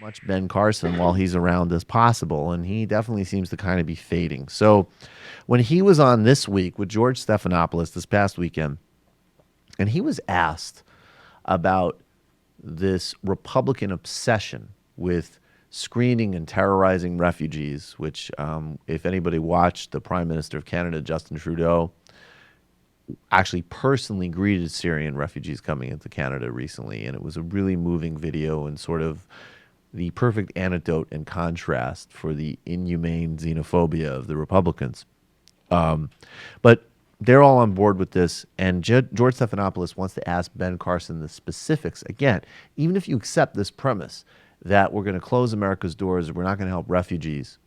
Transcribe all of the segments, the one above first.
much Ben Carson while he's around as possible, and he definitely seems to kind of be fading. So when he was on This Week with George Stephanopoulos this past weekend, and he was asked about this Republican obsession with screening and terrorizing refugees, which, if anybody watched, the Prime Minister of Canada, Justin Trudeau, actually personally greeted Syrian refugees coming into Canada recently. And it was a really moving video and sort of the perfect antidote and contrast for the inhumane xenophobia of the Republicans. But they're all on board with this. And George Stephanopoulos wants to ask Ben Carson the specifics. Again, even if you accept this premise that we're going to close America's doors, we're not going to help refugees,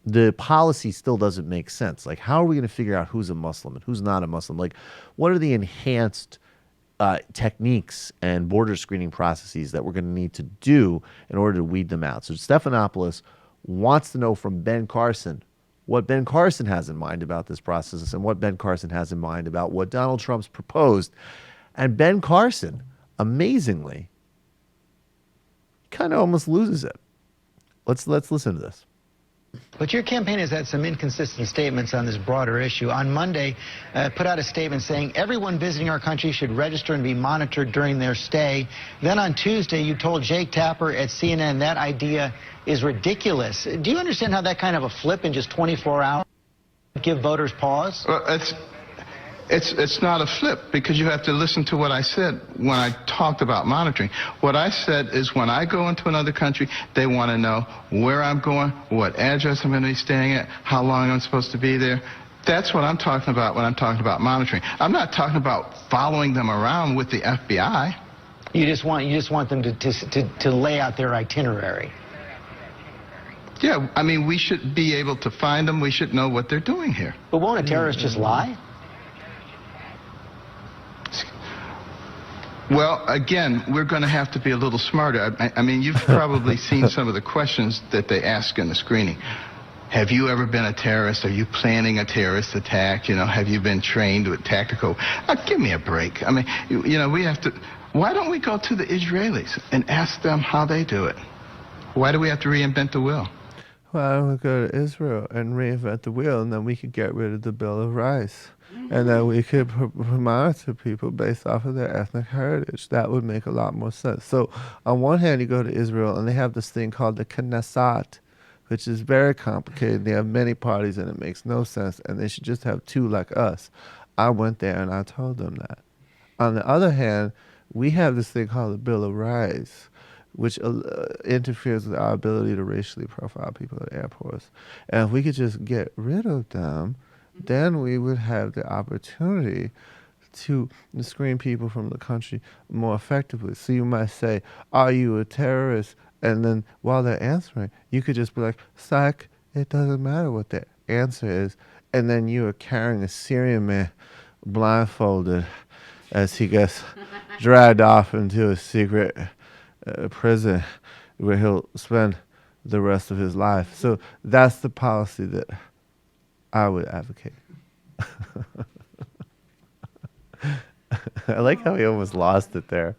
the policy still doesn't make sense. Like, how are we going to figure out who's a Muslim and who's not a Muslim? Like, what are the enhanced techniques and border screening processes that we're going to need to do in order to weed them out? So Stephanopoulos wants to know from Ben Carson what Ben Carson has in mind about this process and what Ben Carson has in mind about what Donald Trump's proposed. And Ben Carson, amazingly, kind of almost loses it. Let's listen to this. But your campaign has had some inconsistent statements on this broader issue. On Monday, put out a statement saying everyone visiting our country should register and be monitored during their stay. Then on Tuesday, you told Jake Tapper at CNN that idea is ridiculous. Do you understand how that kind of a flip in just 24 hours give voters pause? Well, it's not a flip, because you have to listen to what I said when I talked about monitoring. What I said is when I go into another country, they want to know where I'm going, what address I'm going to be staying at, how long I'm supposed to be there. That's what I'm talking about when I'm talking about monitoring. I'm not talking about following them around with the FBI. You just want them to lay out their itinerary. Yeah, I mean, we should be able to find them. We should know what they're doing here. But won't a terrorist just lie? Well, again, we're going to have to be a little smarter. I mean, you've probably seen some of the questions that they ask in the screening. Have you ever been a terrorist? Are you planning a terrorist attack? You know, have you been trained with tactical? Give me a break. I mean, you know, we have to. Why don't we go to the Israelis and ask them how they do it? Why do we have to reinvent the wheel? Why don't we go to Israel and reinvent the wheel, and then we could get rid of the Bill of Rights, and then we could monitor people based off of their ethnic heritage. That would make a lot more sense. So on one hand, you go to Israel, and they have this thing called the Knesset, which is very complicated. They have many parties, and it makes no sense, and they should just have two like us. I went there, and I told them that. On the other hand, we have this thing called the Bill of Rights, which interferes with our ability to racially profile people at airports. And if we could just get rid of them, then we would have the opportunity to screen people from the country more effectively. So you might say, are you a terrorist? And then while they're answering, you could just be like, psych, it doesn't matter what the answer is. And then you are carrying a Syrian man blindfolded as he gets dragged off into a secret prison where he'll spend the rest of his life. So that's the policy that I would advocate. I like how he almost lost it there.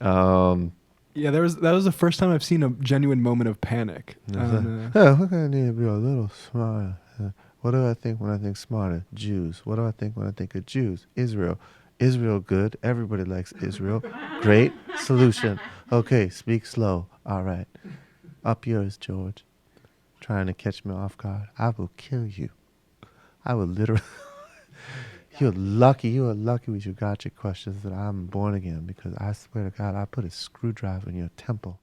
Yeah, that was the first time I've seen a genuine moment of panic. We're gonna need to be a little smarter. What do I think when I think smarter? Jews. What do I think when I think of Jews? Israel. Israel good. Everybody likes Israel. Great. Solution. Okay, speak slow. All right. Up yours, George. Trying to catch me off guard. I will kill you. I will literally. You are lucky with your gotcha questions that I'm born again, because I swear to God, I put a screwdriver in your temple.